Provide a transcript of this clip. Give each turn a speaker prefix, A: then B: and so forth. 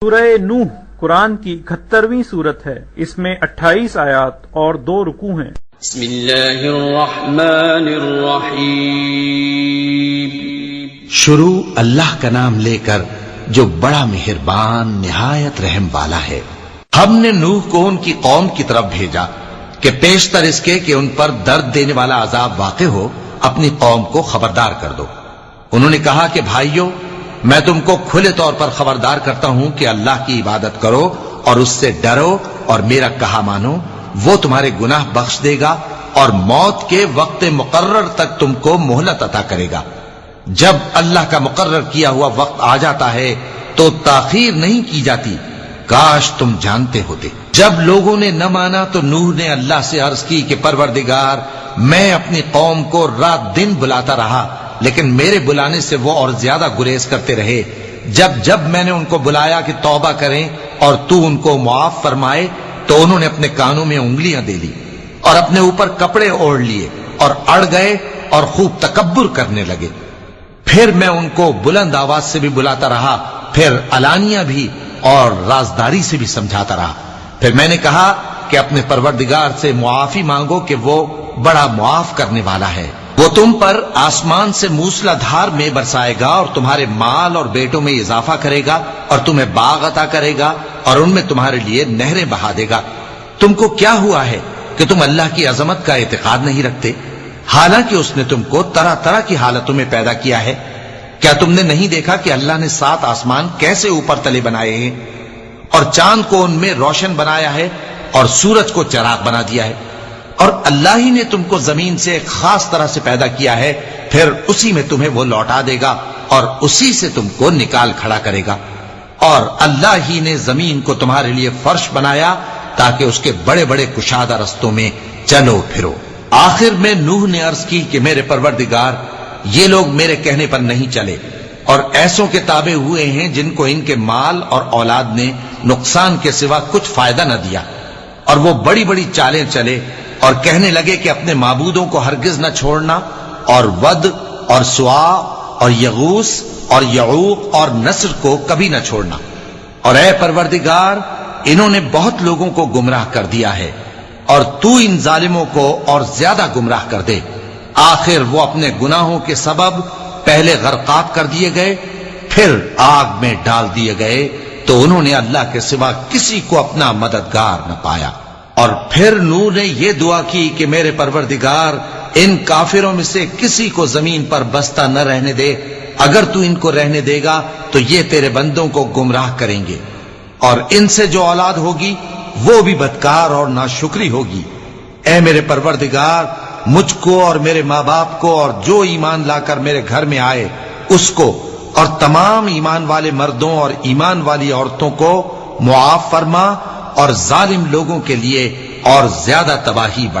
A: سورہ نوح قرآن کی 71ویں سورت ہے۔ اس میں 28 آیات اور 2 رکوع ہیں۔
B: بسم اللہ الرحمن الرحیم۔
C: شروع اللہ کا نام لے کر جو بڑا مہربان نہایت رحم والا ہے۔ ہم نے نوح کو ان کی قوم کی طرف بھیجا کہ پیشتر اس کے کہ ان پر درد دینے والا عذاب واقع ہو اپنی قوم کو خبردار کر دو۔ انہوں نے کہا کہ بھائیو، میں تم کو کھلے طور پر خبردار کرتا ہوں کہ اللہ کی عبادت کرو اور اس سے ڈرو اور میرا کہا مانو، وہ تمہارے گناہ بخش دے گا اور موت کے وقت مقرر تک تم کو مہلت عطا کرے گا۔ جب اللہ کا مقرر کیا ہوا وقت آ جاتا ہے تو تاخیر نہیں کی جاتی، کاش تم جانتے ہوتے۔ جب لوگوں نے نہ مانا تو نوح نے اللہ سے عرض کی کہ پروردگار، میں اپنی قوم کو رات دن بلاتا رہا، لیکن میرے بلانے سے وہ اور زیادہ گریز کرتے رہے۔ جب میں نے ان کو بلایا کہ توبہ کریں اور تو ان کو معاف فرمائے تو انہوں نے اپنے کانوں میں انگلیاں دے لی اور اپنے اوپر کپڑے اوڑھ لیے اور اڑ گئے اور خوب تکبر کرنے لگے۔ پھر میں ان کو بلند آواز سے بھی بلاتا رہا، پھر علانیہ بھی اور رازداری سے بھی سمجھاتا رہا۔ پھر میں نے کہا کہ اپنے پروردگار سے معافی مانگو کہ وہ بڑا معاف کرنے والا ہے۔ وہ تم پر آسمان سے موسلا دھار میں برسائے گا اور تمہارے مال اور بیٹوں میں اضافہ کرے گا اور تمہیں باغ عطا کرے گا اور ان میں تمہارے لیے نہریں بہا دے گا۔ تم کو کیا ہوا ہے کہ تم اللہ کی عظمت کا اعتقاد نہیں رکھتے، حالانکہ اس نے تم کو طرح طرح کی حالتوں میں پیدا کیا ہے؟ کیا تم نے نہیں دیکھا کہ اللہ نے 7 آسمان کیسے اوپر تلے بنائے ہیں اور چاند کو ان میں روشن بنایا ہے اور سورج کو چراغ بنا دیا ہے؟ اور اللہ ہی نے تم کو زمین سے ایک خاص طرح سے پیدا کیا ہے، پھر اسی میں تمہیں وہ لوٹا دے گا اور اسی سے تم کو نکال کھڑا کرے گا۔ اور اللہ ہی نے زمین کو تمہارے لیے فرش بنایا تاکہ اس کے بڑے بڑے کشادہ رستوں میں چلو پھرو۔ آخر میں نوح نے عرض کی کہ میرے پروردگار، یہ لوگ میرے کہنے پر نہیں چلے اور ایسوں کے تابع ہوئے ہیں جن کو ان کے مال اور اولاد نے نقصان کے سوا کچھ فائدہ نہ دیا، اور وہ بڑی بڑی چالیں چلے اور کہنے لگے کہ اپنے معبودوں کو ہرگز نہ چھوڑنا، اور ود اور سوا اور یغوث اور یعوق اور نصر کو کبھی نہ چھوڑنا۔ اور اے پروردگار، انہوں نے بہت لوگوں کو گمراہ کر دیا ہے، اور تو ان ظالموں کو اور زیادہ گمراہ کر دے۔ آخر وہ اپنے گناہوں کے سبب پہلے غرقاب کر دیے گئے، پھر آگ میں ڈال دیے گئے، تو انہوں نے اللہ کے سوا کسی کو اپنا مددگار نہ پایا۔ اور پھر نوح نے یہ دعا کی کہ میرے پروردگار، ان کافروں میں سے کسی کو زمین پر بستہ نہ رہنے دے، اگر تو ان کو رہنے دے گا تو یہ تیرے بندوں کو گمراہ کریں گے، اور ان سے جو اولاد ہوگی وہ بھی بدکار اور ناشکری ہوگی۔ اے میرے پروردگار، مجھ کو اور میرے ماں باپ کو اور جو ایمان لا کر میرے گھر میں آئے اس کو اور تمام ایمان والے مردوں اور ایمان والی عورتوں کو معاف فرما، اور ظالم لوگوں کے لیے اور زیادہ تباہی بڑھا۔